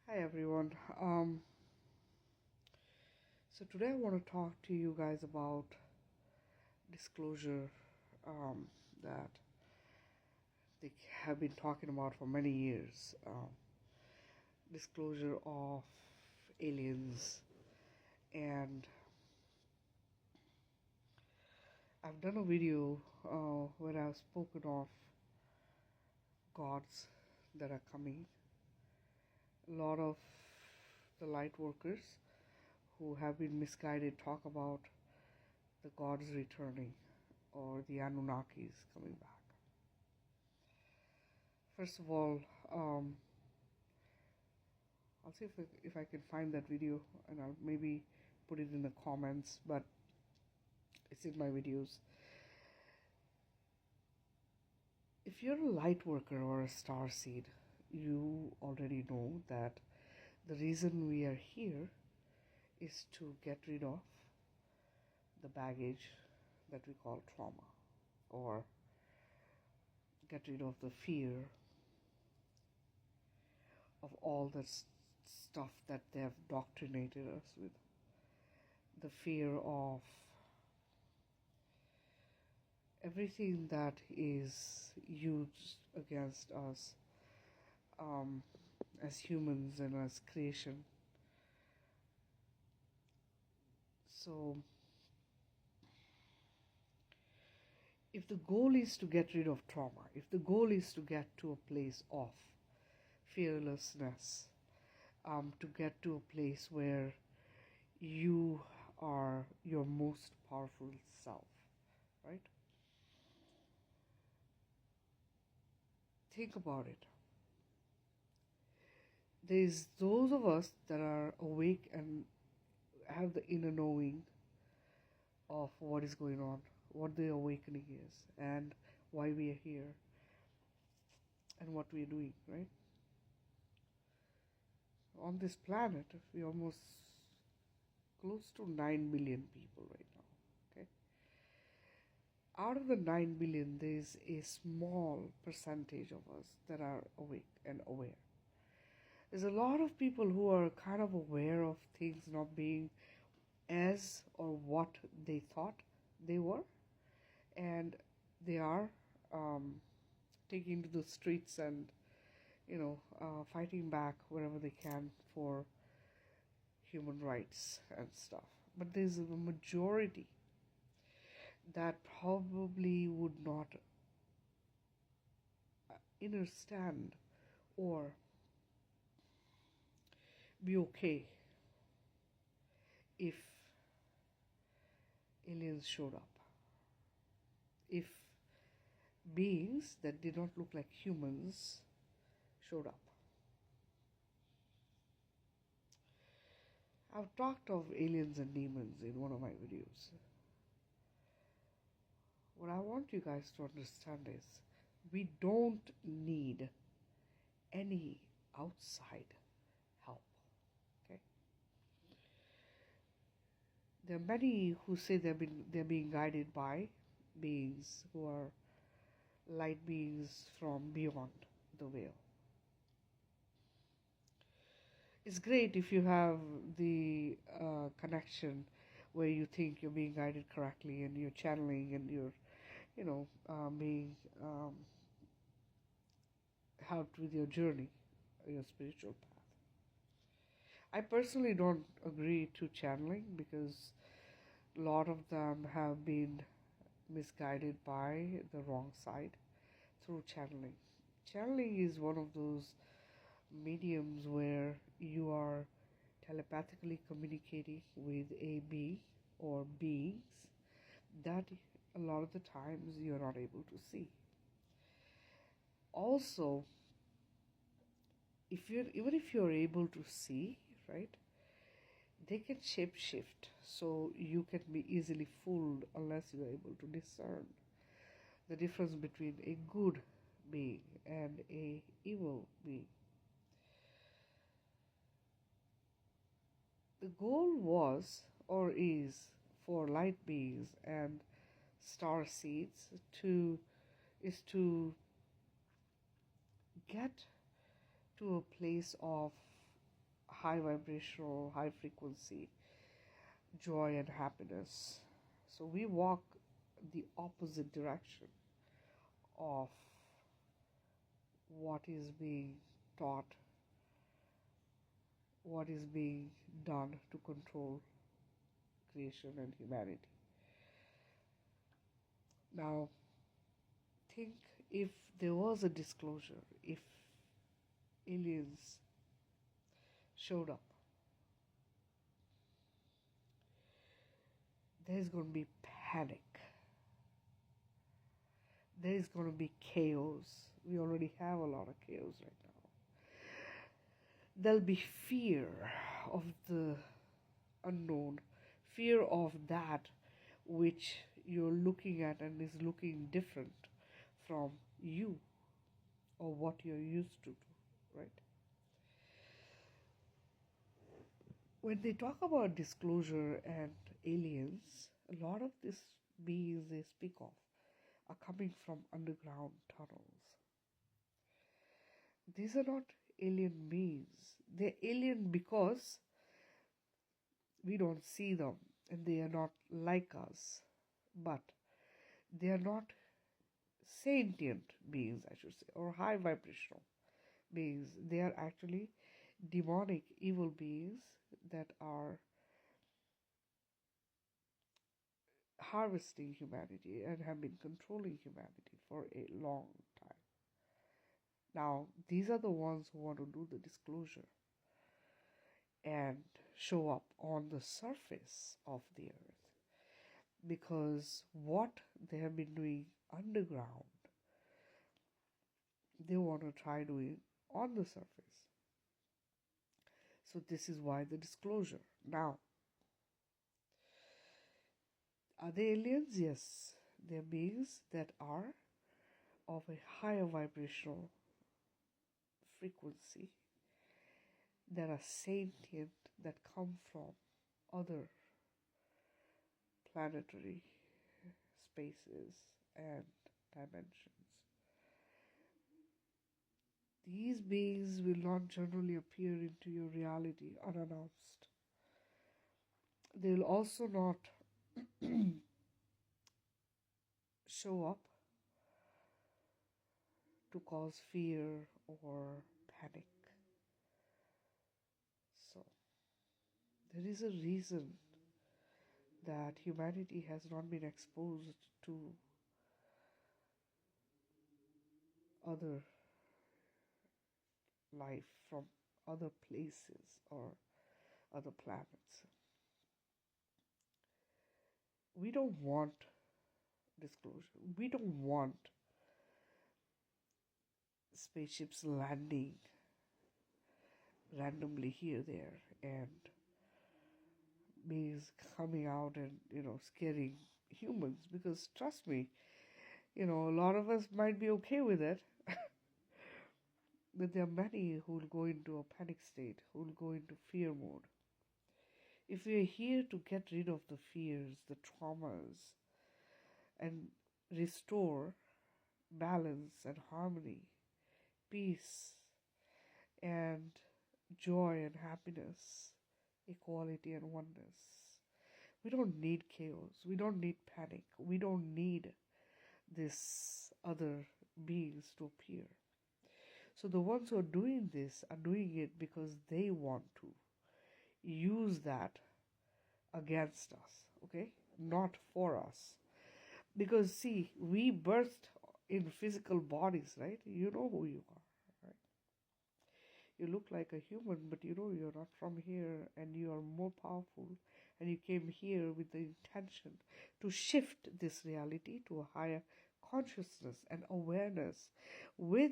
Hi everyone. So today I want to talk to you guys about disclosure that they have been talking about for many years. Disclosure of aliens, and I've done a video where I've spoken of gods that are coming. A lot of the light workers who have been misguided talk about the gods returning or the Anunnakis coming back. First of all, I'll see if I can find that video, and I'll maybe put it in the comments, but it's in my videos. If you're a light worker or a star seed, you already know that the reason we are here is to get rid of the baggage that we call trauma, or get rid of the fear of all the stuff that they have indoctrinated us with. The fear of everything that is used against us as humans and as creation. So, if the goal is to get rid of trauma, if the goal is to get to a place of fearlessness, to get to a place where you are your most powerful self, right? Think about it. There's those of us that are awake and have the inner knowing of what is going on, what the awakening is, and why we are here, and what we are doing, right? On this planet, we are almost close to 9 billion people right now, okay? Out of the 9 billion, there is a small percentage of us that are awake and aware. There's a lot of people who are kind of aware of things not being as or what they thought they were, and they are taking to the streets and fighting back wherever they can for human rights and stuff. But there's a majority that probably would not understand or be okay if aliens showed up, if beings that did not look like humans showed up. I've talked of aliens and demons in one of my videos. What I want you guys to understand is we don't need any outside help. Okay? There are many who say they're being guided by beings who are light beings from beyond the veil. It's great if you have the connection where you think you're being guided correctly and you're channeling and you're, being helped with your journey, your spiritual path. I personally don't agree to channeling because a lot of them have been misguided by the wrong side through channeling. Channeling is one of those mediums where you are telepathically communicating with a being or beings that a lot of the times you're not able to see. Also, even if you're able to see, right, they can shapeshift, so you can be easily fooled unless you are able to discern the difference between a good being and a evil being. The goal was or is for light beings and star seeds to get to a place of high vibrational, high frequency joy and happiness. So we walk the opposite direction of what is being taught, what is being done to control creation and humanity. Now, think if there was a disclosure, if aliens showed up, there's going to be panic. There's going to be chaos. We already have a lot of chaos right now. There'll be fear of the unknown, fear of that which you're looking at and is looking different from you or what you're used to do, right? When they talk about disclosure and aliens, a lot of these beings they speak of are coming from underground tunnels. These are not alien beings. They're alien because we don't see them and they are not like us. But they are not sentient beings, I should say, or high vibrational beings. They are actually demonic, evil beings that are harvesting humanity and have been controlling humanity for a long time. Now, these are the ones who want to do the disclosure and show up on the surface of the earth, because what they have been doing underground, they want to try doing on the surface. So this is why the disclosure. Now, are they aliens? Yes. They're beings that are of a higher vibrational frequency, that are sentient, that come from other planetary spaces and dimensions. These beings will not generally appear into your reality unannounced. They will also not show up to cause fear or panic. So, there is a reason that humanity has not been exposed to other life from other places or other planets. We don't want disclosure. We don't want spaceships landing randomly here, there, and beings coming out and, scaring humans. Because trust me, a lot of us might be okay with it. But there are many who will go into a panic state, who will go into fear mode. If we are here to get rid of the fears, the traumas, and restore balance and harmony, peace and joy and happiness, equality and oneness, we don't need chaos. We don't need panic. We don't need this other beings to appear. So the ones who are doing this are doing it because they want to use that against us, okay? Not for us. Because see, we birthed in physical bodies, right? You know who you are, right? You look like a human, but you know you're not from here and you are more powerful. And you came here with the intention to shift this reality to a higher consciousness and awareness with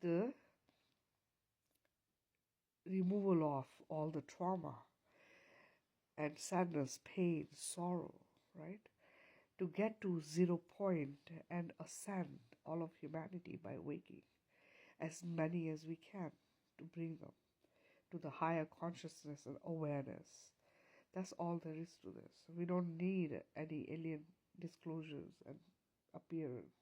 the removal of all the trauma and sadness, pain, sorrow, right? To get to 0 point and ascend all of humanity by waking as many as we can, to bring them to the higher consciousness and awareness. That's all there is to this. We don't need any alien disclosures and appearance.